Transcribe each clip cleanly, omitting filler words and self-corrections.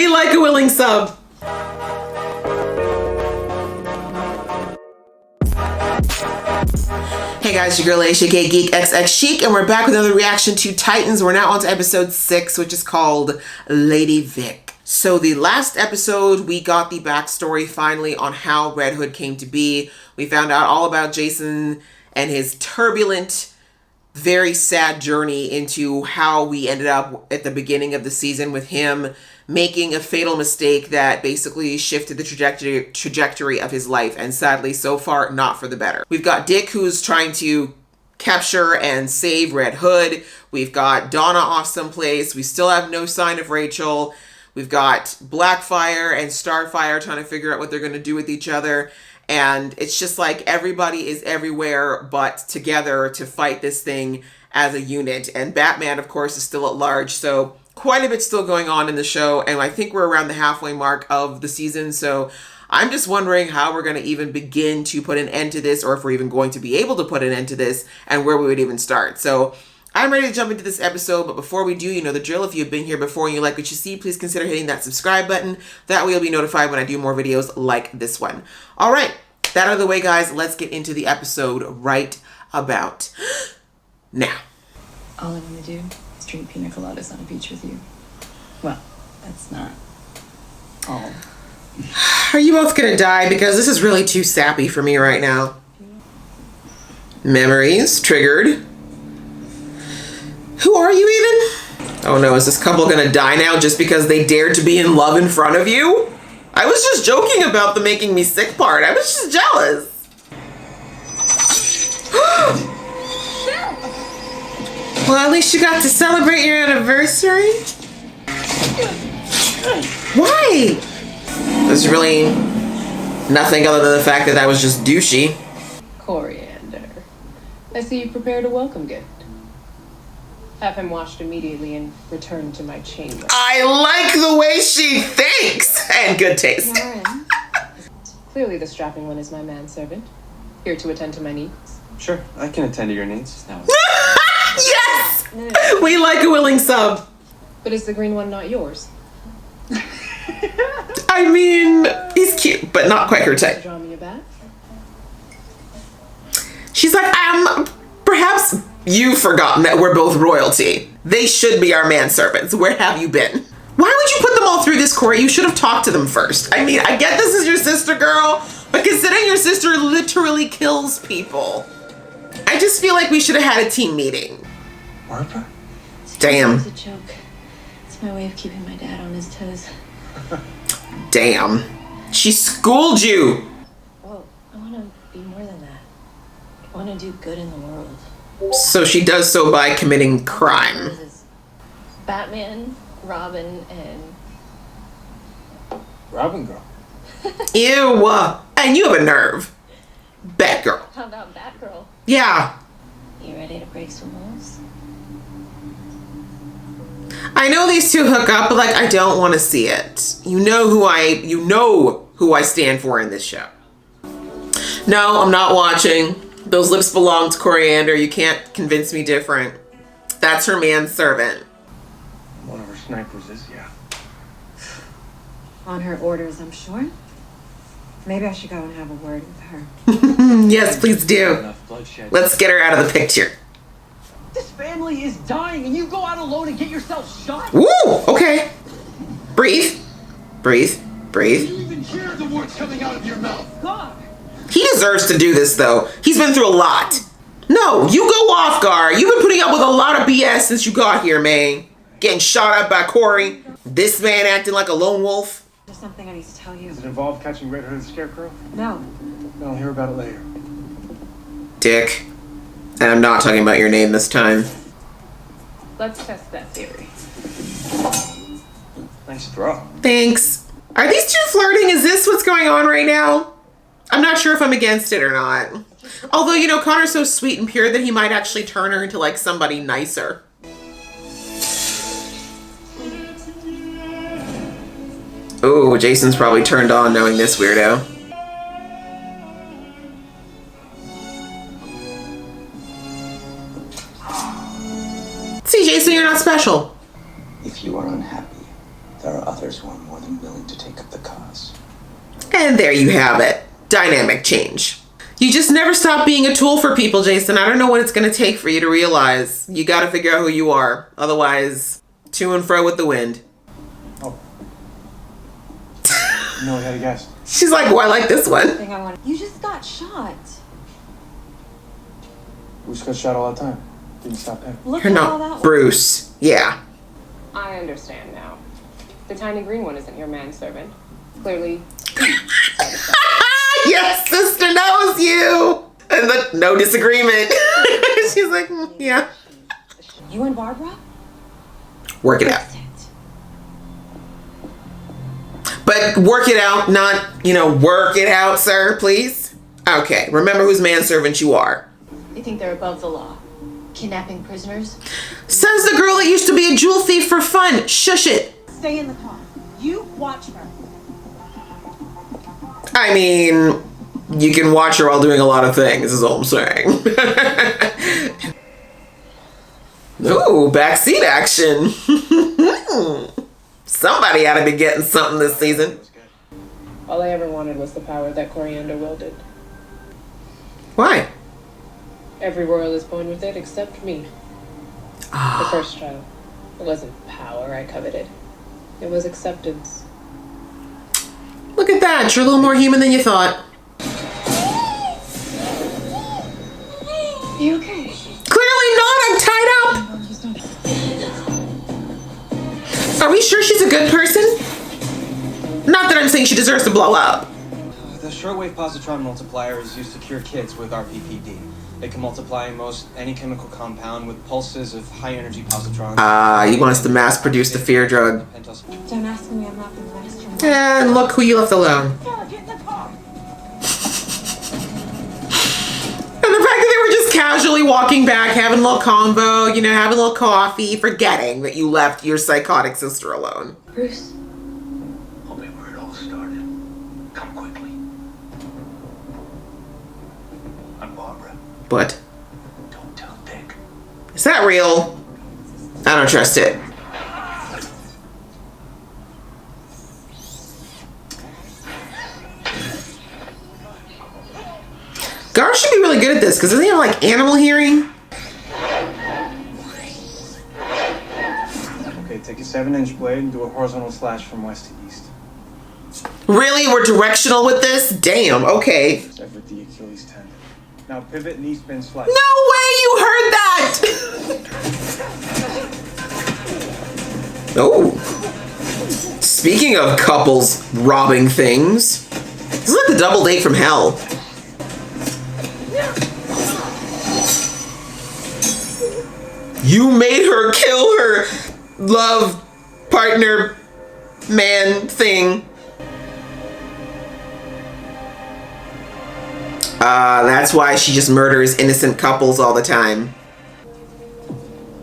We like a willing sub. Hey guys, your girl Aisha K Geek XX Chic, and we're back with another reaction to Titans. We're now on to episode 6, which is called Lady Vic. So the last episode, we got the backstory finally on how Red Hood came to be. We found out all about Jason and his turbulent, very sad journey into how we ended up at the beginning of the season with him making a fatal mistake that basically shifted the trajectory of his life, and sadly, so far, not for the better. We've got Dick, who's trying to capture and save Red Hood. We've got Donna off someplace. We still have no sign of Rachel. We've got Blackfire and Starfire trying to figure out what they're going to do with each other. And it's just like everybody is everywhere but together to fight this thing as a unit. And Batman, of course, is still at large. So quite a bit still going on in the show. And I think we're around the halfway mark of the season. So I'm just wondering how we're going to even begin to put an end to this, or if we're even going to be able to put an end to this, and where we would even start. So I'm ready to jump into this episode, but before we do, you know the drill. If you've been here before and you like what you see, please consider hitting that subscribe button. That way you'll be notified when I do more videos like this one. All right, that out of the way, guys, let's get into the episode right about now. All I want to do is drink pina coladas on a beach with you. Well, that's not all. Are you both gonna die? Because this is really too sappy for me right now. Memories triggered. Who are you even? Oh no, is this couple gonna die now just because they dared to be in love in front of you? I was just joking about the making me sick part. I was just jealous. Well, at least you got to celebrate your anniversary. Why? There's really nothing other than the fact that was just douchey. Coriander. I see you prepared a welcome gift. Have him washed immediately and returned to my chamber. I like the way she thinks! And good taste. Clearly the strapping one is my manservant. Here to attend to my needs. Sure, I can attend to your needs. No. Yes! We like a willing sub. But is the green one not yours? I mean, he's cute, but not quite her type. Draw me a bat? She's like, perhaps you've forgotten that we're both royalty. They should be our manservants. Where have you been? Why would you put them all through this, Corey? You should have talked to them first. I mean, I get this is your sister, girl, but considering your sister literally kills people, I just feel like we should have had a team meeting. Barbara? Damn. It's a joke. It's my way of keeping my dad on his toes. Damn. She schooled you. Well, I want to be more than that. I want to do good in the world. So she does so by committing crime. Batman, Robin, and... Robin girl. Ew. And you have a nerve. Batgirl. How about Batgirl? Yeah. You ready to break some rules? I know these two hook up, but like I don't want to see it. You know who I stand for in this show. No, I'm not watching. Those lips belong to Coriander. You can't convince me different. That's her manservant. One of her snipers is, yeah. On her orders, I'm sure. Maybe I should go and have a word with her. Yes, please do. Enough bloodshed. Let's get her out of the picture. This family is dying and you go out alone and get yourself shot? Woo! Okay. Breathe. Breathe. Breathe. You even hear the words coming out of your mouth? God! He deserves to do this, though. He's been through a lot. No, you go off guard. You've been putting up with a lot of BS since you got here, man. Getting shot up by Corey. This man acting like a lone wolf. There's something I need to tell you. Does it involve catching Red Hood and Scarecrow? No. Then I'll hear about it later. Dick. And I'm not talking about your name this time. Let's test that theory. Nice throw. Thanks. Are these two flirting? Is this what's going on right now? I'm not sure if I'm against it or not. Although, you know, Connor's so sweet and pure that he might actually turn her into like somebody nicer. Ooh, Jason's probably turned on knowing this weirdo. See, Jason, you're not special. If you are unhappy, There are others who are more than willing to take up the cause. And there you have it. Dynamic change. You just never stop being a tool for people, Jason. I don't know what it's going to take for you to realize. You got to figure out who you are. Otherwise, to and fro with the wind. Oh. No, I had a guess. She's like, oh, I like this one. Thing I want. You just got shot. We just got shot all the time. Didn't stop him. Look You're at all not that. Bruce. Yeah. I understand now. The tiny green one isn't your manservant. Clearly. Yes, sister knows you. And no disagreement. She's like, yeah. You and Barbara? Work it out. But work it out, not, work it out, sir, please. Okay, remember whose manservant you are. They think they're above the law. Kidnapping prisoners? Says the girl that used to be a jewel thief for fun. Shush it. Stay in the car. You watch her. I mean, you can watch her while doing a lot of things, is all I'm saying. Ooh, backseat action. Somebody ought to be getting something this season. All I ever wanted was the power that Coriander wielded. Why? Every royal is born with it except me. The first child. It wasn't power I coveted. It was acceptance. Look at that. You're a little more human than you thought. You okay? Clearly not. I'm tied up. Are we sure she's a good person? Not that I'm saying she deserves to blow up. The shortwave positron multiplier is used to cure kids with RPPD. It can multiply most any chemical compound with pulses of high energy positrons. He wants to mass produce the fear drug. Don't ask me. I'm not the master. And look who you left alone. Sarah, get in the car. And the fact that they were just casually walking back, having a little combo, having a little coffee, forgetting that you left your psychotic sister alone. Bruce? Tell me where it all started. Come quickly. I'm Barbara. What? Don't tell Dick. Is that real? I don't trust it. Gar should be really good at this because doesn't he have like animal hearing? Okay, take a 7-inch blade and do a horizontal slash from west to east. Really? We're directional with this? Damn, okay. Sever the Achilles tendon. Now pivot and east bend slice. No way you heard that! Oh. Speaking of couples robbing things, this is like the double date from hell. You made her kill her love partner man thing. That's why she just murders innocent couples all the time.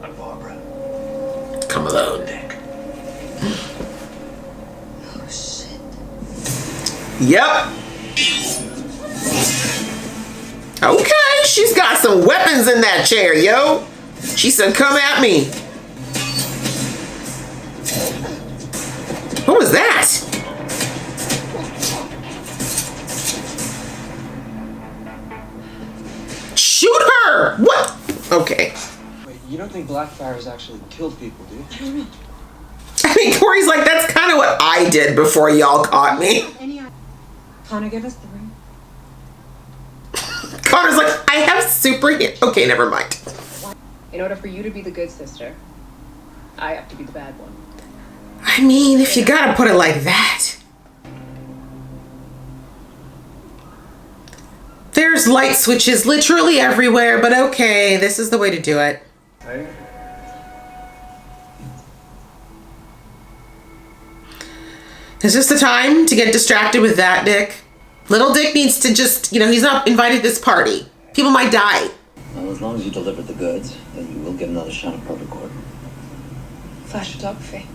I'm Barbara. Come alone. Dick. Oh, shit. Yep. Okay, she's got some weapons in that chair, yo. She said, come at me. What was that? Shoot her! What? Okay. Wait, you don't think Blackfire has actually killed people, do you? I mean, Corey's like, that's kind of what I did before y'all caught me. Connor, give us the ring. Connor's like, I have super... Okay, never mind. In order for you to be the good sister, I have to be the bad one. I mean, if you gotta put it like that. There's light switches literally everywhere, but okay, this is the way to do it. Hey? Is this the time to get distracted with that, Dick? Little Dick needs to just, he's not invited to this party. People might die. Well, as long as you deliver the goods, then you will get another shot of protocol. Flash photography.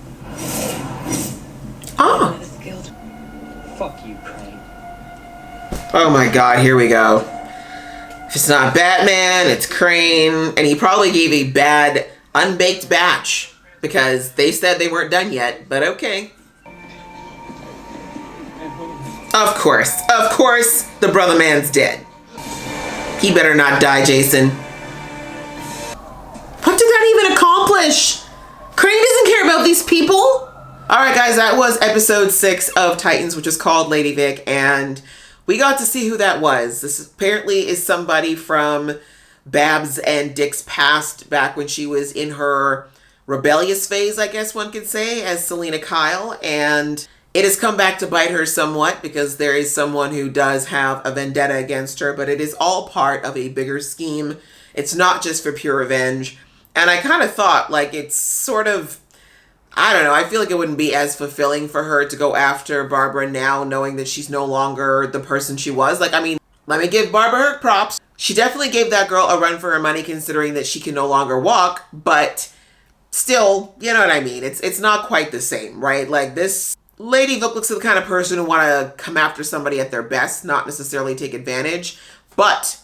Oh. It's skilled. Fuck you, Crane. Oh my god, here we go. If it's not Batman, it's Crane. And he probably gave a bad unbaked batch because they said they weren't done yet, but okay. Of course, the brother man's dead. He better not die, Jason. What did that even accomplish? Crane doesn't care about these people. All right, guys, that was episode 6 of Titans, which is called Lady Vic, and we got to see who that was. This apparently is somebody from Babs and Dick's past, back when she was in her rebellious phase, I guess one could say, as Selena Kyle, and it has come back to bite her somewhat because there is someone who does have a vendetta against her, but it is all part of a bigger scheme. It's not just for pure revenge. And I kind of thought, like, it's sort of, I don't know, I feel like it wouldn't be as fulfilling for her to go after Barbara now, knowing that she's no longer the person she was. Like, I mean, let me give Barbara her props. She definitely gave that girl a run for her money, considering that she can no longer walk, but still, you know what I mean? It's not quite the same, right? Like, this Lady Vic looks like the kind of person who want to come after somebody at their best, not necessarily take advantage, but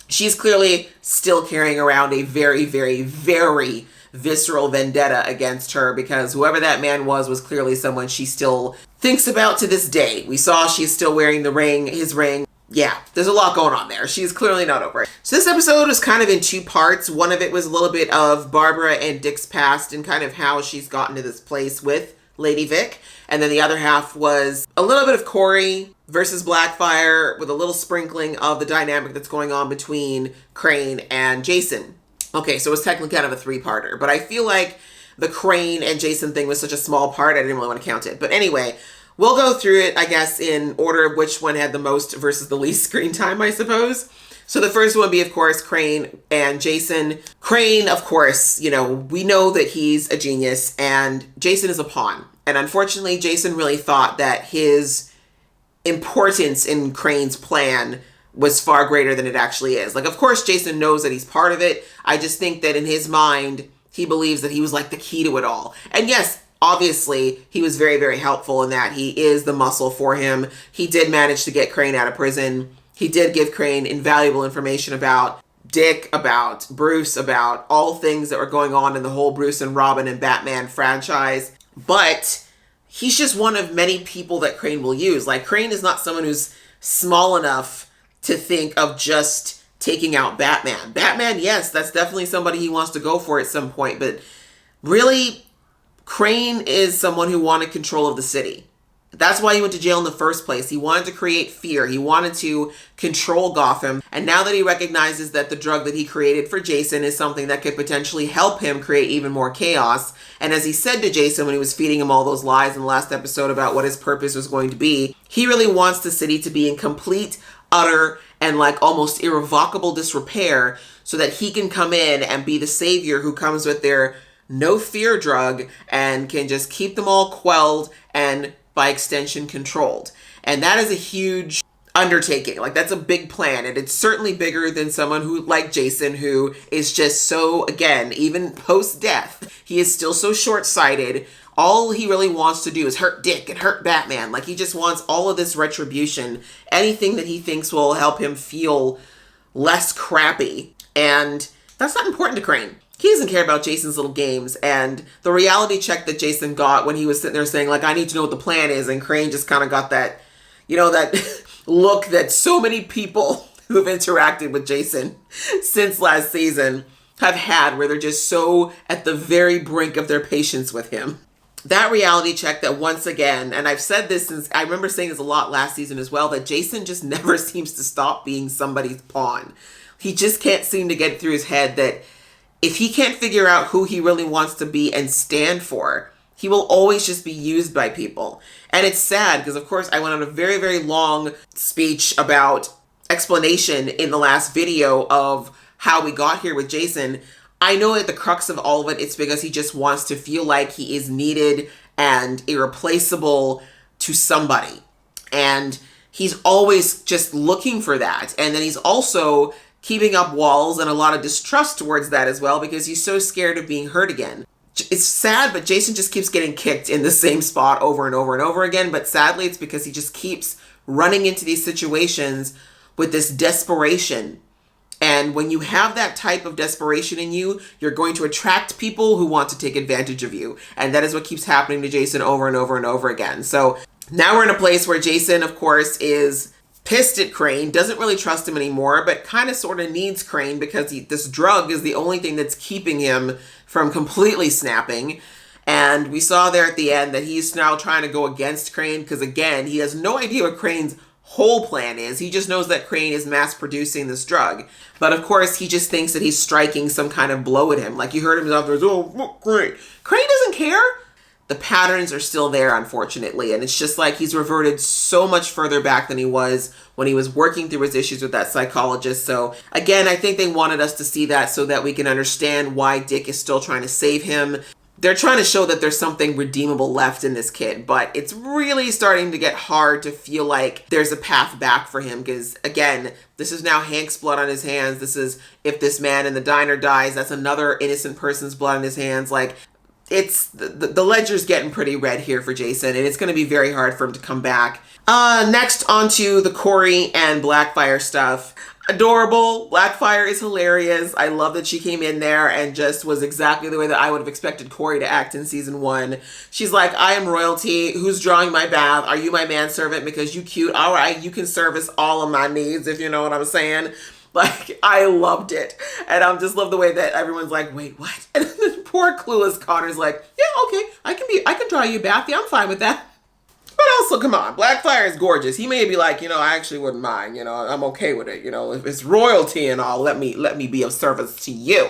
she's clearly still carrying around a very, very, very visceral vendetta against her, because whoever that man was clearly someone she still thinks about to this day. We saw she's still wearing the ring, his ring. Yeah, there's a lot going on there. She's clearly not over it. So this episode was kind of in 2 parts. One of it was a little bit of Barbara and Dick's past and kind of how she's gotten to this place with Lady Vic. And then the other half was a little bit of Corey versus Blackfire with a little sprinkling of the dynamic that's going on between Crane and Jason. Okay, so it's technically kind of a 3-parter, but I feel like the Crane and Jason thing was such a small part, I didn't really want to count it. But anyway, we'll go through it, I guess, in order of which one had the most versus the least screen time, I suppose. So the first one would be, of course, Crane and Jason. Crane, of course, you know, we know that he's a genius and Jason is a pawn. And unfortunately, Jason really thought that his importance in Crane's plan was far greater than it actually is. Like, of course, Jason knows that he's part of it. I just think that in his mind, he believes that he was like the key to it all. And yes, obviously, he was very, very helpful in that he is the muscle for him. He did manage to get Crane out of prison. He did give Crane invaluable information about Dick, about Bruce, about all things that were going on in the whole Bruce and Robin and Batman franchise. But he's just one of many people that Crane will use. Like, Crane is not someone who's small enough to think of just taking out Batman. Batman, yes, that's definitely somebody he wants to go for at some point. But really, Crane is someone who wanted control of the city. That's why he went to jail in the first place. He wanted to create fear. He wanted to control Gotham. And now that he recognizes that the drug that he created for Jason is something that could potentially help him create even more chaos. And as he said to Jason when he was feeding him all those lies in the last episode about what his purpose was going to be, he really wants the city to be in complete, utter, and like almost irrevocable disrepair so that he can come in and be the savior who comes with their no fear drug and can just keep them all quelled and by extension controlled. And that is a huge undertaking. Like, that's a big plan, and it's certainly bigger than someone who, like Jason, who is just so, again, even post-death, he is still so short-sighted. All he really wants to do is hurt Dick and hurt Batman. Like, he just wants all of this retribution, anything that he thinks will help him feel less crappy. And that's not important to Crane. He doesn't care about Jason's little games. And the reality check that Jason got when he was sitting there saying, like, I need to know what the plan is. And Crane just kind of got that, you know, that look that so many people who've interacted with Jason since last season have had, where they're just so at the very brink of their patience with him. That reality check that once again, and I've said this since, I remember saying this a lot last season as well, that Jason just never seems to stop being somebody's pawn. He just can't seem to get through his head that if he can't figure out who he really wants to be and stand for, he will always just be used by people. And it's sad because, of course, I went on a very, very long speech about explanation in the last video of how we got here with Jason. I know at the crux of all of it, it's because he just wants to feel like he is needed and irreplaceable to somebody. And he's always just looking for that. And then he's also keeping up walls and a lot of distrust towards that as well, because he's so scared of being hurt again. It's sad, but Jason just keeps getting kicked in the same spot over and over and over again. But sadly, it's because he just keeps running into these situations with this desperation. And when you have that type of desperation in you, you're going to attract people who want to take advantage of you. And that is what keeps happening to Jason over and over and over again. So Now we're in a place where Jason, of course, is pissed at Crane, doesn't really trust him anymore, but kind of sort of needs Crane because this drug is the only thing that's keeping him from completely snapping. And we saw there at the end that he's now trying to go against Crane because, again, he has no idea what Crane's whole plan is. He just knows that Crane is mass producing this drug. But of course, he just thinks that he's striking some kind of blow at him. Like you heard him afterwards, oh, look, Crane. Crane doesn't care. The patterns are still there, unfortunately. And it's just like he's reverted so much further back than he was when he was working through his issues with that psychologist. So again, I think they wanted us to see that so that we can understand why Dick is still trying to save him. They're trying to show that there's something redeemable left in this kid, but it's really starting to get hard to feel like there's a path back for him because, again, this is now Hank's blood on his hands. This is, if this man in the diner dies, that's another innocent person's blood on his hands. Like, it's, the ledger's getting pretty red here for Jason, and it's going to be very hard for him to come back. Next, onto the Corey and Blackfire stuff. Adorable. Blackfire is hilarious. I love that she came in there and just was exactly the way that I would have expected Corey to act in season 1. She's like, I am royalty. Who's drawing my bath? Are you my manservant because you cute? All right, you can service all of my needs, if you know what I'm saying. Like, I loved it. And I just love the way that everyone's like, wait, what? And then poor clueless Connor's like, yeah, okay, I can draw you a bath. Yeah, I'm fine with that. But also, come on, Blackfire is gorgeous. He may be like, I actually wouldn't mind. I'm okay with it. If it's royalty and all, let me be of service to you.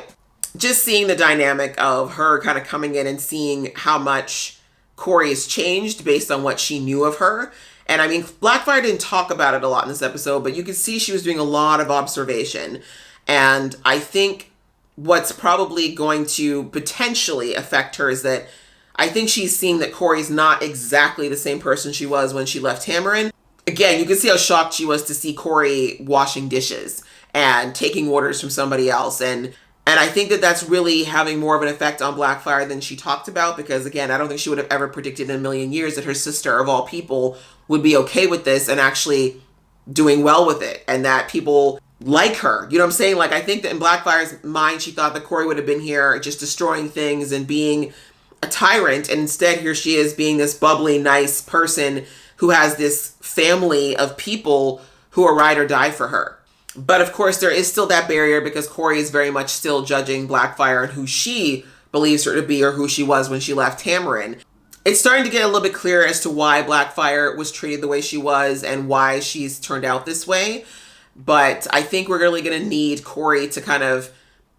Just seeing the dynamic of her kind of coming in and seeing how much Corey has changed based on what she knew of her. And I mean, Blackfire didn't talk about it a lot in this episode, but you could see she was doing a lot of observation. And I think what's probably going to potentially affect her is that I think she's seeing that Corey's not exactly the same person she was when she left Tamarin. Again, you can see how shocked she was to see Corey washing dishes and taking orders from somebody else. And I think that that's really having more of an effect on Blackfire than she talked about because, again, I don't think she would have ever predicted in a million years that her sister, of all people, would be okay with this and actually doing well with it and that people like her. You know what I'm saying? Like, I think that in Blackfire's mind, she thought that Corey would have been here just destroying things and being a tyrant, and instead here she is being this bubbly, nice person who has this family of people who are ride or die for her. But of course, there is still that barrier because Corey is very much still judging Blackfire and who she believes her to be or who she was when she left Tamarin. It's starting to get a little bit clearer as to why Blackfire was treated the way she was and why she's turned out this way. But I think we're really going to need Corey to kind of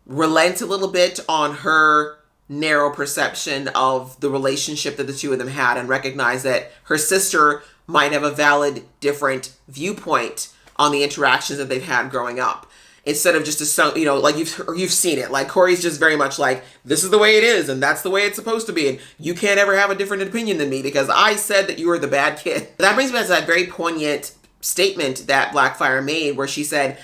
relent a little bit on her narrow perception of the relationship that the two of them had and recognize that her sister might have a valid different viewpoint on the interactions that they've had growing up. Instead of just like you've seen it. Like Corey's just very much like, this is the way it is and that's the way it's supposed to be. And you can't ever have a different opinion than me because I said that you were the bad kid. That brings me to that very poignant statement that Blackfire made where she said,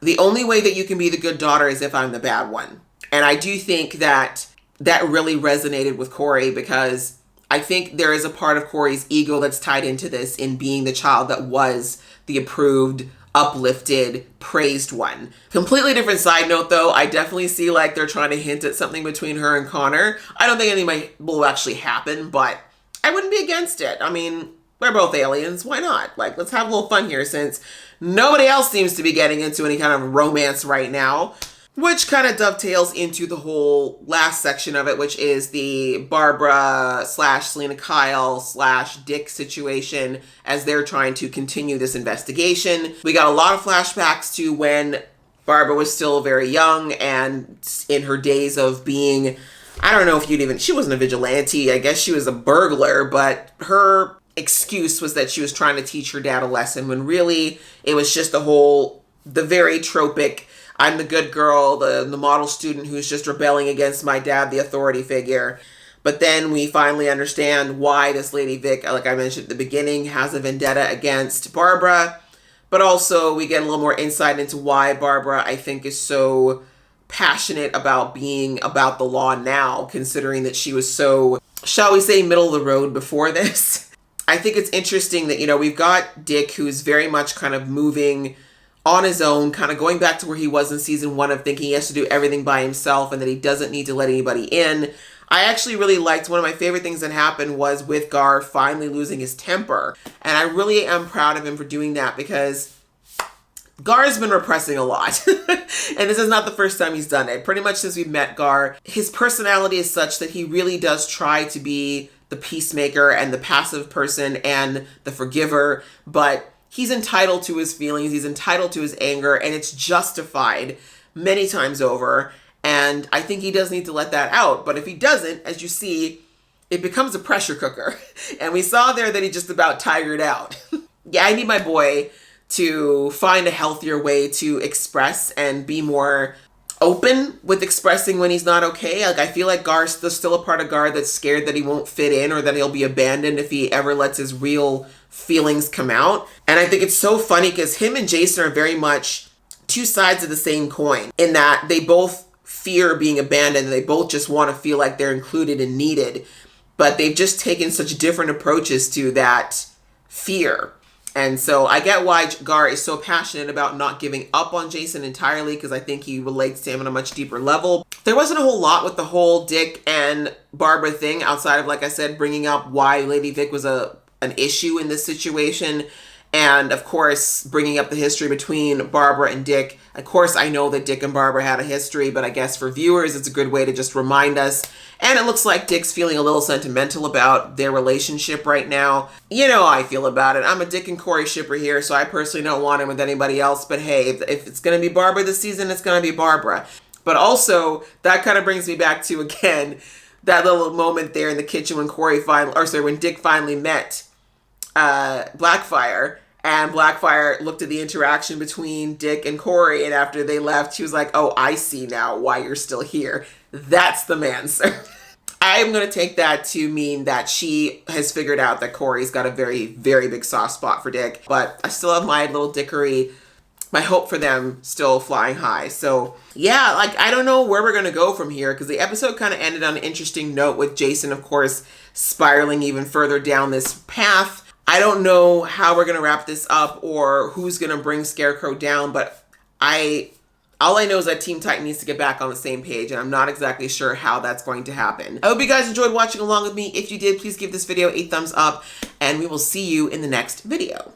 the only way that you can be the good daughter is if I'm the bad one. And I do think that really resonated with Corey because I think there is a part of Corey's ego that's tied into this in being the child that was the approved, uplifted, praised one. Completely different side note though, I definitely see like they're trying to hint at something between her and Connor. I don't think anything will actually happen, but I wouldn't be against it. I mean, we're both aliens, why not? Like, let's have a little fun here since nobody else seems to be getting into any kind of romance right now. Which kind of dovetails into the whole last section of it, which is the Barbara / Selena Kyle / Dick situation as they're trying to continue this investigation. We got a lot of flashbacks to when Barbara was still very young and in her days of being, I don't know if she wasn't a vigilante, I guess she was a burglar, but her excuse was that she was trying to teach her dad a lesson when really it was just the very tropic, I'm the good girl, the model student who's just rebelling against my dad, the authority figure. But then we finally understand why this Lady Vic, like I mentioned at the beginning, has a vendetta against Barbara. But also we get a little more insight into why Barbara, I think, is so passionate about being about the law now, considering that she was so, shall we say, middle of the road before this. I think it's interesting that, we've got Dick, who's very much kind of moving on his own, kind of going back to where he was in season 1 of thinking he has to do everything by himself and that he doesn't need to let anybody in. I actually really liked, one of my favorite things that happened was with Gar finally losing his temper. And I really am proud of him for doing that, because Gar's been repressing a lot. And this is not the first time he's done it. Pretty much since we met Gar, his personality is such that he really does try to be the peacemaker and the passive person and the forgiver, but he's entitled to his feelings, he's entitled to his anger, and it's justified many times over. And I think he does need to let that out. But if he doesn't, as you see, it becomes a pressure cooker. And we saw there that he just about tired out. Yeah, I need my boy to find a healthier way to express and be more open with expressing when he's not okay. Like, I feel like there's still a part of Gar that's scared that he won't fit in, or that he'll be abandoned if he ever lets his real feelings come out. And I think it's so funny because him and Jason are very much two sides of the same coin, in that they both fear being abandoned and they both just want to feel like they're included and needed. But they've just taken such different approaches to that fear. And so I get why Gar is so passionate about not giving up on Jason entirely, because I think he relates to him on a much deeper level. There wasn't a whole lot with the whole Dick and Barbara thing, outside of, like I said, bringing up why Lady Vic was an issue in this situation. And of course, bringing up the history between Barbara and Dick. Of course, I know that Dick and Barbara had a history, but I guess for viewers, it's a good way to just remind us. And it looks like Dick's feeling a little sentimental about their relationship right now. You know how I feel about it. I'm a Dick and Corey shipper here, so I personally don't want him with anybody else. But hey, if it's going to be Barbara this season, it's going to be Barbara. But also, that kind of brings me back to, again, that little moment there in the kitchen when when Dick finally met Blackfire, and Blackfire looked at the interaction between Dick and Corey, and after they left, she was like, oh, I see now why you're still here. That's the man, sir. I am going to take that to mean that she has figured out that Corey's got a very, very big soft spot for Dick, but I still have my little dickery, my hope for them still flying high. So yeah, like, I don't know where we're going to go from here, because the episode kind of ended on an interesting note with Jason, of course, spiraling even further down this path. I don't know how we're going to wrap this up or who's going to bring Scarecrow down, but all I know is that Team Titan needs to get back on the same page, and I'm not exactly sure how that's going to happen. I hope you guys enjoyed watching along with me. If you did, please give this video a thumbs up, and we will see you in the next video.